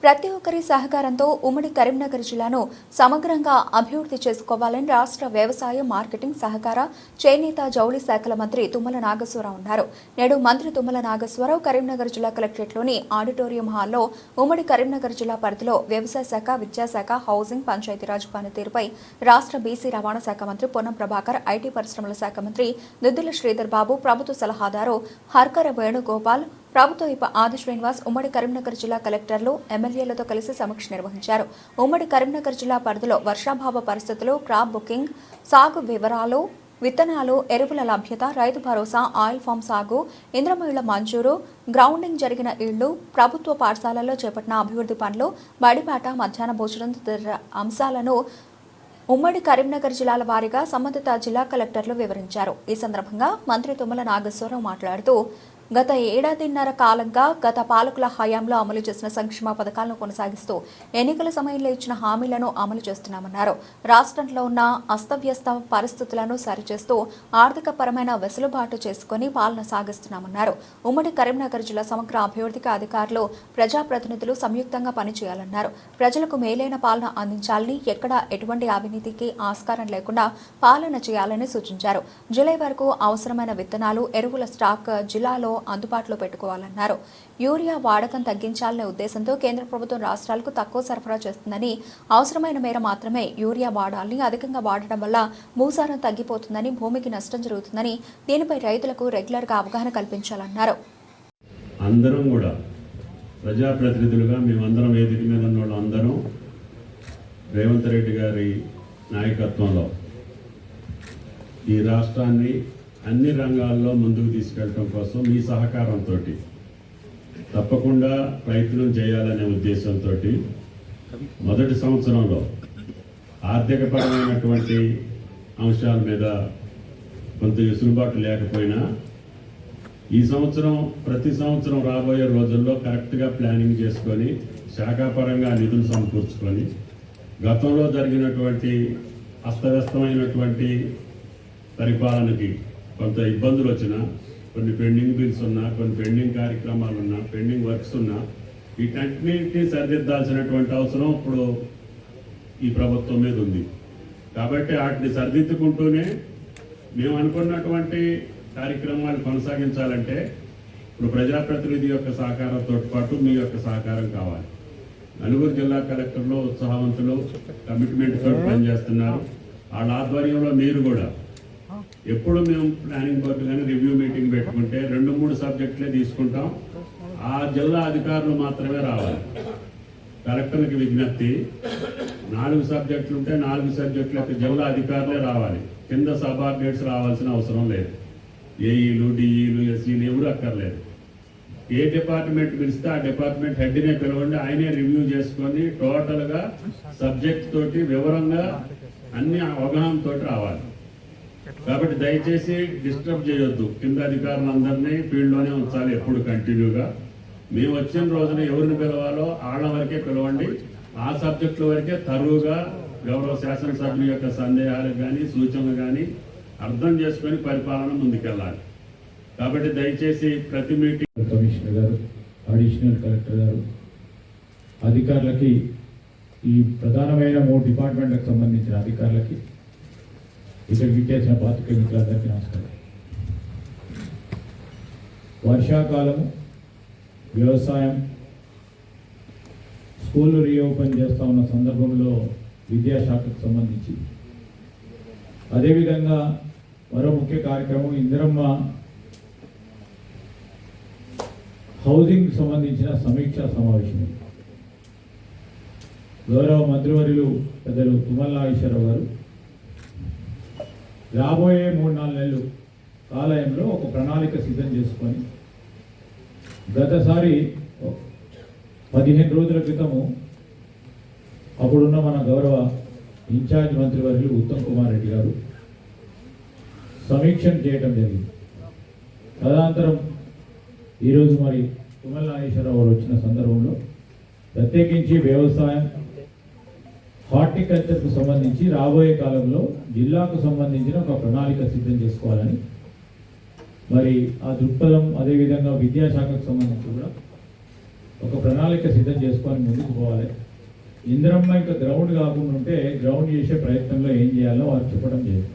ప్రతి ఒక్కరి సహకారంతో ఉమ్మడి కరీంనగర్ జిల్లాను సమగ్రంగా అభివృద్ధి చేసుకోవాలని రాష్ట్ర వ్యవసాయ మార్కెటింగ్ సహకార చేనేత జౌళి శాఖల మంత్రి తుమ్మల నాగేశ్వరరావు అన్నారు. నేడు మంత్రి తుమ్మల నాగేశ్వరరావు కరీంనగర్ జిల్లా కలెక్టరేట్లోని ఆడిటోరియం హాల్లో ఉమ్మడి కరీంనగర్ జిల్లా పరిధిలో వ్యవసాయ శాఖ, విద్యాశాఖ, హౌసింగ్, పంచాయతీరాజ్ పనితీరుపై రాష్ట్ర బీసీ రవాణా శాఖ మంత్రి పొన్నం ప్రభాకర్, ఐటీ పరిశ్రమల శాఖ మంత్రి దుద్దిల శ్రీధర్ బాబు, ప్రభుత్వ సలహాదారు హర్కర వేణుగోపాల్, ప్రభుత్వ విప్ ఆది శ్రీనివాస్, ఉమ్మడి కరీంనగర్ జిల్లా కలెక్టర్లు, ఎమ్మెల్యేలతో కలిసి సమీక్ష నిర్వహించారు. ఉమ్మడి కరీంనగర్ జిల్లా పరిధిలో వర్షాభావ పరిస్థితులు, క్రాప్ బుకింగ్, సాగు వివరాలు, విత్తనాలు, ఎరువుల లభ్యత, రైతు భరోసా, ఆయిల్ ఫామ్ సాగు, ఇంద్రమహిళ మంజూరు, గ్రౌండింగ్ జరిగిన ఇళ్లు, ప్రభుత్వ పాఠశాలల్లో చేపట్టిన అభివృద్ధి పనులు, బడిబాట, మధ్యాహ్న భోజనం తదితర అంశాలను ఉమ్మడి కరీంనగర్ జిల్లాల వారీగా సంబంధిత జిల్లా కలెక్టర్లు వివరించారు. ఈ సందర్భంగా మంత్రి తుమ్మల నాగేశ్వరరావు మాట్లాడుతూ గత ఏడాదిన్నర కాలంగా గత పాలకుల హయాంలో అమలు చేసిన సంక్షేమ పథకాలను కొనసాగిస్తూ ఎన్నికల సమయంలో ఇచ్చిన హామీలను అమలు చేస్తున్నామన్నారు. రాష్ట్రంలో ఉన్న అస్తవ్యస్త పరిస్థితులను సరిచేస్తూ ఆర్థిక పరమైన వెసులుబాటు చేసుకుని పాలన సాగిస్తున్నామన్నారు. ఉమ్మడి కరీంనగర్ జిల్లా సమగ్ర అభివృద్ధికి అధికారులు, ప్రజాప్రతినిధులు సంయుక్తంగా పనిచేయాలన్నారు. ప్రజలకు మేలైన పాలన అందించాలని, ఎక్కడ ఎటువంటి అవినీతికి ఆస్కారం లేకుండా పాలన చేయాలని సూచించారు. జూలై వరకు అవసరమైన విత్తనాలు, ఎరువుల స్టాక్ జిల్లాలో అందుబాటులో పెట్టుకోవాలన్నారు. యూరియా వాడకం తగ్గించాలనే ఉద్దేశంతో కేంద్ర ప్రభుత్వం రాష్ట్రాలకు తక్కువ సరఫరా చేస్తుందని, అవసరమైన మేర మాత్రమే యూరియా వాడాలని, అధికంగా వాడటం వల్ల భూసారం తగ్గిపోతుందని, భూమికి నష్టం జరుగుతుందని, దీనిపై రైతులకు రెగ్యులర్గా అవగాహన కల్పించాలన్నారు. అందరం కూడా ప్రజాప్రతినిధులుగా మేమందరం వేదిక మీద ఉన్న వాళ్ళందరం రేవంత్ రెడ్డి గారి నాయకత్వంలో ఈ రాష్ట్రాన్ని అన్ని రంగాల్లో ముందుకు తీసుకెళ్ళటం కోసం మీ సహకారంతో తప్పకుండా ప్రయత్నం చేయాలనే ఉద్దేశంతో మొదటి సంవత్సరంలో ఆర్థికపరమైనటువంటి అంశాల మీద కొంత వెసులుబాటు లేకపోయినా ఈ సంవత్సరం ప్రతి సంవత్సరం రాబోయే రోజుల్లో కరెక్ట్గా ప్లానింగ్ చేసుకొని శాఖాపరంగా నిధులు సమకూర్చుకొని గతంలో జరిగినటువంటి అస్తవ్యస్తమైనటువంటి పరిపాలనకి కొంత ఇబ్బందులు వచ్చినా, కొన్ని పెండింగ్ బిల్స్ ఉన్నా, కొన్ని పెండింగ్ కార్యక్రమాలు ఉన్నా, పెండింగ్ వర్క్స్ ఉన్నా, వీటన్నిటిని సరిదిద్దాల్సినటువంటి అవసరం ఇప్పుడు ఈ ప్రభుత్వం మీద ఉంది. కాబట్టి వాటిని సరిదిద్దుకుంటూనే మేము అనుకున్నటువంటి కార్యక్రమాలు కొనసాగించాలంటే ఇప్పుడు ప్రజాప్రతినిధి యొక్క సహకారంతో పాటు మీ యొక్క సహకారం కావాలి. నలుగురు జిల్లా కలెక్టర్లు ఉత్సాహవంతులు, కమిట్మెంట్తో పనిచేస్తున్నారు. వాళ్ళ ఆధ్వర్యంలో మీరు కూడా ఎప్పుడు మేము ప్లానింగ్ బోర్డు కానీ రివ్యూ మీటింగ్ పెట్టుకుంటే 2-3 సబ్జెక్టులే తీసుకుంటాం. ఆ జిల్లా అధికారులు మాత్రమే రావాలి. కలెక్టర్కి విజ్ఞప్తి, 4 సబ్జెక్టులు ఉంటే 4 సబ్జెక్టులకు జిల్లా అధికారులే రావాలి. కింద సబార్డినేట్స్ రావాల్సిన అవసరం లేదు. ఏఈలు, డిఈలు, ఎస్ఈలు ఎవరు అక్కర్లేదు. ఏ డిపార్ట్మెంట్ పిలిస్తే ఆ డిపార్ట్మెంట్ హెడ్నే పిలవండి, ఆయనే రివ్యూ చేసుకొని టోటల్గా సబ్జెక్ట్ తోటి వివరంగా అన్ని అవగాహనతో రావాలి. కాబట్టి దయచేసి డిస్టర్బ్ చేయొద్దు. కింద అధికారులందరినీ ఫీల్డ్లోనే ఉంచాలి ఎప్పుడు కంటిన్యూగా. మేము వచ్చిన రోజున ఎవరిని పిలవాలో వాళ్ళ వరకే పిలవండి. ఆ సబ్జెక్టుల వరకే తరువుగా గౌరవ శాసనసభ్యుల యొక్క సందేహాలకు కానీ సూచనలు కానీ అర్థం చేసుకొని పరిపాలన ముందుకెళ్ళాలి. కాబట్టి దయచేసి ప్రతి మీటింగ్ కమిషనర్ గారు, అడిషనల్ కలెక్టర్ గారు, అధికారులకి, ఈ ప్రధానమైన 3 డిపార్ట్మెంట్లకు సంబంధించిన అధికారులకి, ఇక్కడికి ఇచ్చేసిన పాత్రికేయ మిత్రులందరికీ నమస్కారం. వర్షాకాలము, వ్యవసాయం, స్కూళ్ళు రీఓపెన్ చేస్తూ ఉన్న సందర్భంలో విద్యాశాఖకు సంబంధించి, అదేవిధంగా మరో ముఖ్య కార్యక్రమం ఇందిరమ్మ హౌసింగ్ సంబంధించిన సమీక్షా సమావేశం. గౌరవ మంత్రివర్యులు పెద్దలు తుమ్మల నాగేశ్వరరావు గారు రాబోయే 3-4 నెలలు కాలంలో ఒక ప్రణాళిక సిద్ధం చేసుకొని, గతసారి 15 రోజుల క్రితము అప్పుడున్న మన గౌరవ ఇన్ఛార్జ్ మంత్రివర్యులు ఉత్తమ్ కుమార్ రెడ్డి గారు సమీక్ష చేయడం జరిగింది. తదనంతరం ఈరోజు మరి తుమ్మల నాగేశ్వరరావు గారు వచ్చిన సందర్భంలో ప్రత్యేకించి వ్యవసాయం, హార్టికల్చర్కు సంబంధించి రాబోయే కాలంలో జిల్లాకు సంబంధించిన ఒక ప్రణాళిక సిద్ధం చేసుకోవాలని, మరి ఆ దృక్పథం, అదేవిధంగా విద్యాశాఖకు సంబంధించి కూడా ఒక ప్రణాళిక సిద్ధం చేసుకొని ముందుకు పోవాలి. ఇందిరమ్మ ఇంకా గ్రౌండ్ కాకుండా ఉంటే గ్రౌండ్ చేసే ప్రయత్నంలో ఏం చేయాలో వారు చెప్పడం లేదు.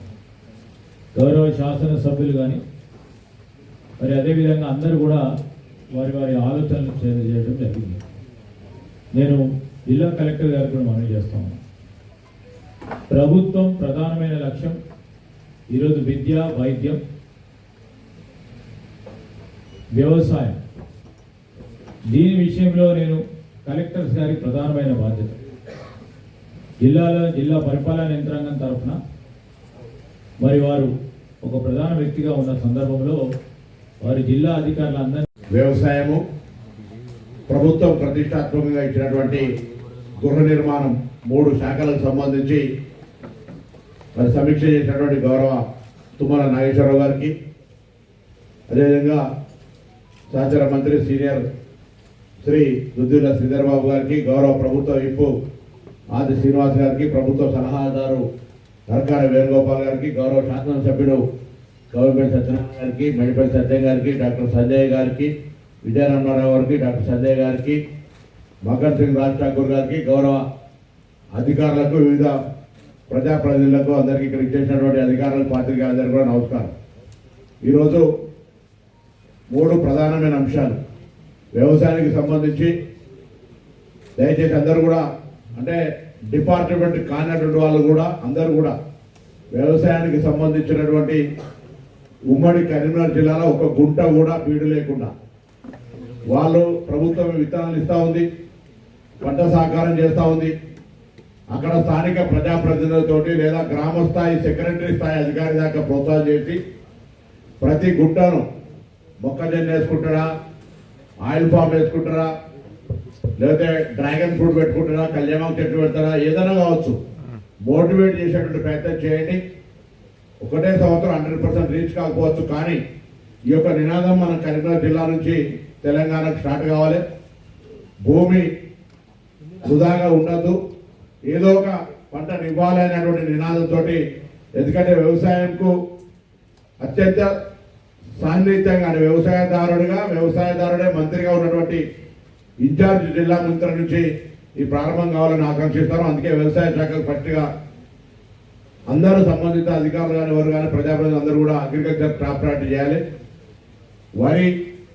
గౌరవ శాసనసభ్యులు కానీ మరి అదేవిధంగా అందరూ కూడా వారి వారి ఆలోచనలు చేయడం జరిగింది. నేను జిల్లా కలెక్టర్ గారికి కూడా మనవి చేస్తాను. ప్రభుత్వం ప్రధానమైన లక్ష్యం ఈరోజు విద్య, వైద్యం, వ్యవసాయం. దీని విషయంలో నేను కలెక్టర్స్ గారి ప్రధానమైన బాధ్యత జిల్లా పరిపాలన యంత్రాంగం తరఫున మరి వారు ఒక ప్రధాన వ్యక్తిగా ఉన్న సందర్భంలో వారి జిల్లా అధికారులందరూ వ్యవసాయము, ప్రభుత్వం ప్రతిష్టాత్మకంగా ఇచ్చినటువంటి గృహ నిర్మాణం 3 శాఖలకు సంబంధించి మరి సమీక్ష చేసినటువంటి గౌరవ తుమ్మల నాగేశ్వరరావు గారికి, అదేవిధంగా సహచర మంత్రి సీనియర్ శ్రీ దుద్దుల శ్రీధర్ బాబు గారికి, గౌరవ ప్రభుత్వ విప్పు ఆది శ్రీనివాస్ గారికి, ప్రభుత్వ సలహాదారు నరకార వేణుగోపాల్ గారికి, గౌరవ శాసనసభ్యుడు గవర్నమెంట్ సత్యనారాయణ గారికి, మెడిపల్లి సత్యం గారికి, డాక్టర్ సంజయ్ గారికి, విజయరామారావు గారికి, డాక్టర్ సంజయ్ గారికి, మకర్ సింగ్ రాజ్ ఠాకూర్ గారికి, గౌరవ అధికారులకు, వివిధ ప్రజాప్రతినిధులకు, అందరికీ ఇక్కడ ఇచ్చేసినటువంటి అధికారులకు, పాత్రికేయులందరికీ కూడా నమస్కారం. ఈరోజు 3 ప్రధానమైన అంశాలు వ్యవసాయానికి సంబంధించి దయచేసి అందరూ కూడా, అంటే డిపార్ట్మెంట్ కానటువంటి వాళ్ళు కూడా అందరూ కూడా వ్యవసాయానికి సంబంధించినటువంటి ఉమ్మడి కరీంనగర్ జిల్లాలో ఒక గుంట కూడా బీడు లేకుండా వాళ్ళు ప్రభుత్వం విత్తనాలు ఇస్తూ ఉంది, పంట సహకారం చేస్తూ ఉంది. అక్కడ స్థానిక ప్రజాప్రతినిధులతోటి లేదా గ్రామ స్థాయి సెక్రటరీ స్థాయి అధికారి దాకా ప్రోత్సాహం చేసి ప్రతి గుంటను మొక్కజొన్న వేసుకుంటారా, ఆయిల్ ఫామ్ వేసుకుంటారా, లేకపోతే డ్రాగన్ ఫ్రూట్ పెట్టుకుంటారా, కళ్యాణం చెట్టు పెడతారా, ఏదైనా కావచ్చు, మోటివేట్ చేసేటువంటి ప్రయత్నం చేయండి. ఒకటే సంవత్సరం 100% రీచ్ కాకపోవచ్చు, కానీ ఈ యొక్క నినాదం మన కరీంనగర్ జిల్లా నుంచి తెలంగాణకు స్టార్ట్ కావాలి. భూమి వృధాగా ఉండద్దు, ఏదో ఒక పంటను ఇవ్వాలి అనేటువంటి నినాదంతో, ఎందుకంటే వ్యవసాయంకు అత్యంత సాన్నిహిత్యంగా వ్యవసాయదారుడే మంత్రిగా ఉన్నటువంటి ఇన్ఛార్జ్ జిల్లా మంత్రి నుంచి ఈ ప్రారంభం కావాలని ఆకాంక్షిస్తారు. అందుకే వ్యవసాయ శాఖకు ఫస్ట్గా అందరూ సంబంధిత అధికారులు కానీ ఎవరు కానీ ప్రజాప్రతినిధులు అందరూ కూడా అగ్రికల్చర్ టాప్ ప్రయారిటీ చేయాలి. వరి